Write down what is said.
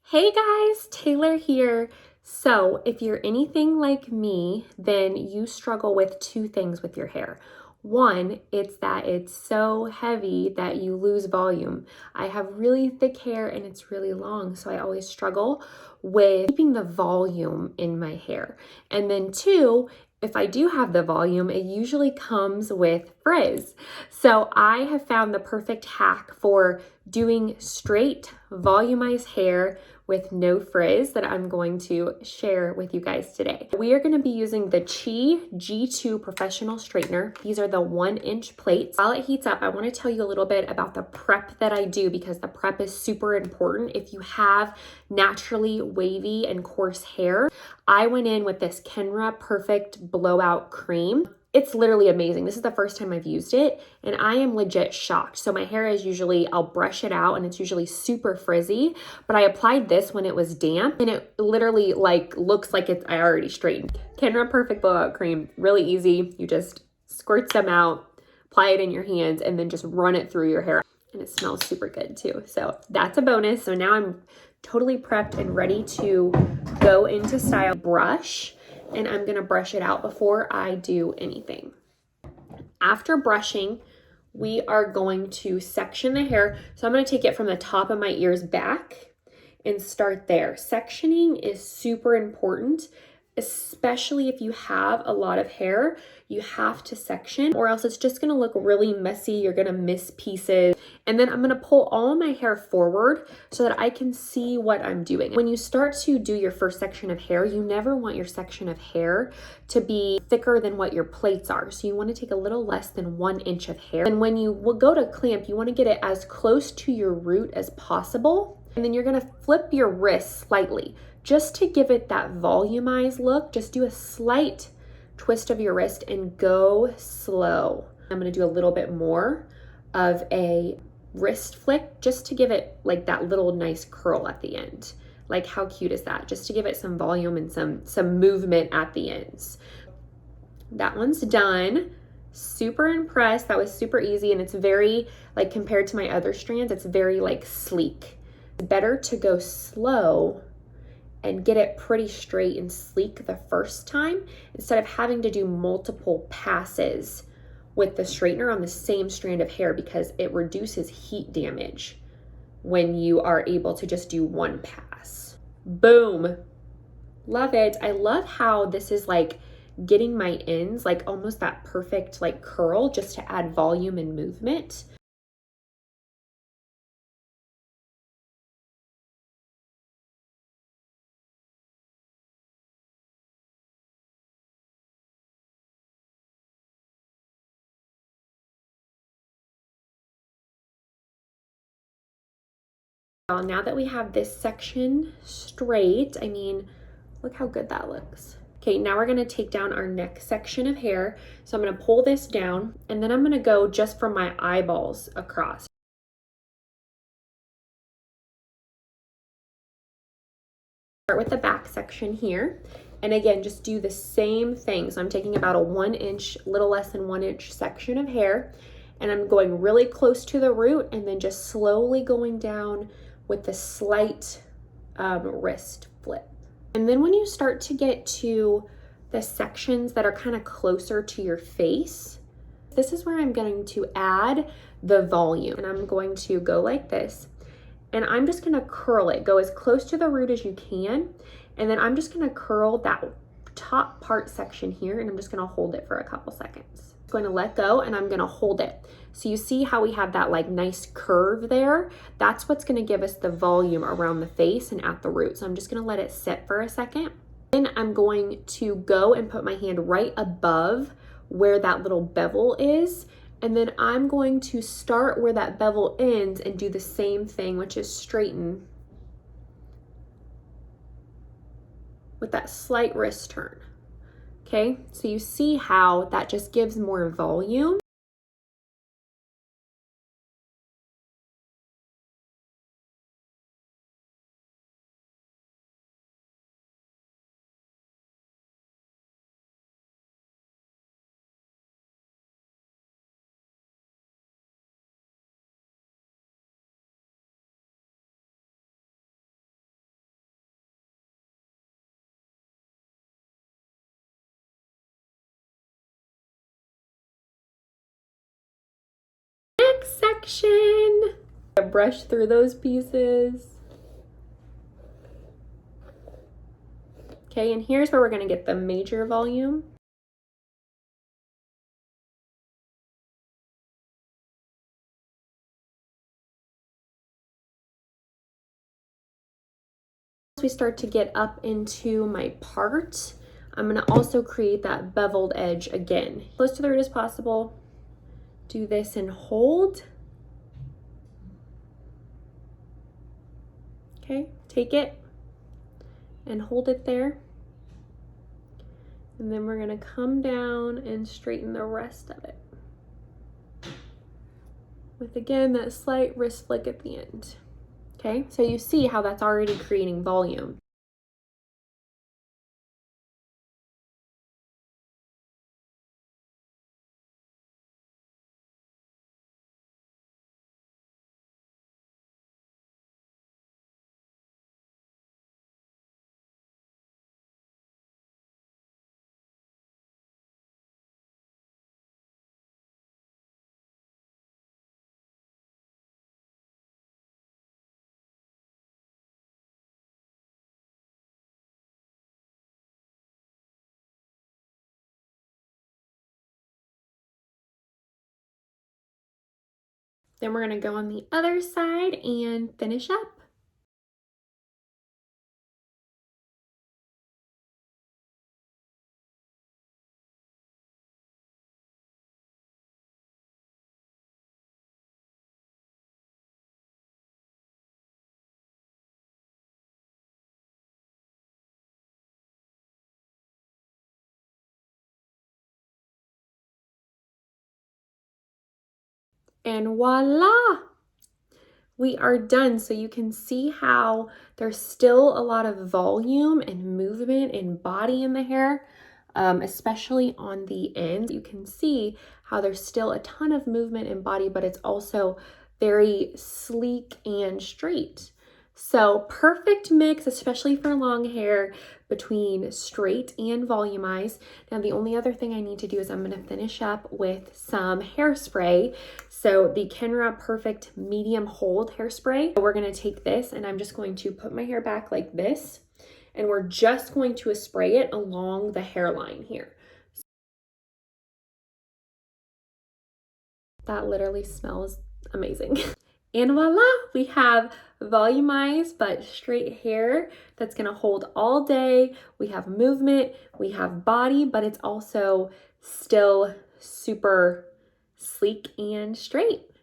Hey guys, Taylor here. So if you're anything like me, then you struggle with two things with your hair. One, it's that it's so heavy that you lose volume. I have really thick hair and it's really long, so I always struggle with keeping the volume in my hair. And then two, if I do have the volume, it usually comes with frizz. So I have found the perfect hack for doing straight volumized hair with no frizz that I'm going to share with you guys today. We are going to be using the Chi G2 Professional Straightener. These are the 1-inch plates. While it heats up, I want to tell you a little bit about the prep that I do because the prep is super important. If you have naturally wavy and coarse hair, I went in with this Kenra Perfect Blowout Cream. It's literally amazing. This is the first time I've used it and I am legit shocked. So my hair is usually, I'll brush it out and it's usually super frizzy, but I applied this when it was damp and it literally looks like I already straightened. Kenra Perfect Blowout Cream, really easy. You just squirt some out, apply it in your hands and then just run it through your hair. And it smells super good too. So that's a bonus. So now I'm totally prepped and ready to go into style. Brush. And I'm going to brush it out before I do anything. After brushing, we are going to section the hair. So I'm going to take it from the top of my ears back and start there. Sectioning is super important, especially if you have a lot of hair. You have to section or else it's just going to look really messy. You're going to miss pieces. And then I'm going to pull all of my hair forward so that I can see what I'm doing. When you start to do your first section of hair, you never want your section of hair to be thicker than what your plates are. So you want to take a little less than 1 inch of hair. And when you will go to clamp, you want to get it as close to your root as possible. And then you're going to flip your wrist slightly just to give it that volumized look. Just do a slight twist of your wrist and go slow. I'm going to do a little bit more of a wrist flick just to give it like that little nice curl at the end. Like how cute is that? Just to give it some volume and some movement at the ends. That one's done. Super impressed. That was super easy and it's very, like compared to my other strands, it's very like sleek. It's better to go slow and get it pretty straight and sleek the first time instead of having to do multiple passes with the straightener on the same strand of hair because it reduces heat damage when you are able to just do one pass. Boom. Love it. I love how this is like getting my ends like almost that perfect like curl just to add volume and movement. Well, now that we have this section straight, I mean, look how good that looks. Okay, now we're gonna take down our next section of hair. So I'm gonna pull this down and then I'm gonna go just from my eyeballs across. Start with the back section here. And again, just do the same thing. So I'm taking about a 1 inch, little less than 1 inch section of hair, and I'm going really close to the root and then just slowly going down with the slight wrist flip. And then when you start to get to the sections that are kind of closer to your face, this is where I'm going to add the volume. And I'm going to go like this. And I'm just gonna curl it. Go as close to the root as you can. And then I'm just gonna curl that top part section here and I'm just gonna hold it for a couple seconds. I'm going to let go and I'm gonna hold it. So you see how we have that like nice curve there? That's what's gonna give us the volume around the face and at the root. So I'm just gonna let it sit for a second. Then I'm going to go and put my hand right above where that little bevel is. And then I'm going to start where that bevel ends and do the same thing, which is straighten with that slight wrist turn. Okay, so you see how that just gives more volume. perfection. Brush through those pieces. Okay, and here's where we're gonna get the major volume. As we start to get up into my part, I'm gonna also create that beveled edge again. Close to the root as possible. Do this and hold. Okay, take it and hold it there. And then we're gonna come down and straighten the rest of it. With, again, that slight wrist flick at the end. Okay, so you see how that's already creating volume. Then we're gonna go on the other side and finish up. And voila! We are done. So you can see how there's still a lot of volume and movement and body in the hair, especially on the ends. You can see how there's still a ton of movement and body, but it's also very sleek and straight. So perfect mix, especially for long hair, between straight and volumized. Now the only other thing I need to do is I'm going to finish up with some hairspray. So the Kenra Perfect Medium Hold Hairspray. We're going to take this and I'm just going to put my hair back like this, and we're just going to spray it along the hairline here. That literally smells amazing. And voila, we have volumized but straight hair that's gonna hold all day. We have movement, we have body, but it's also still super sleek and straight.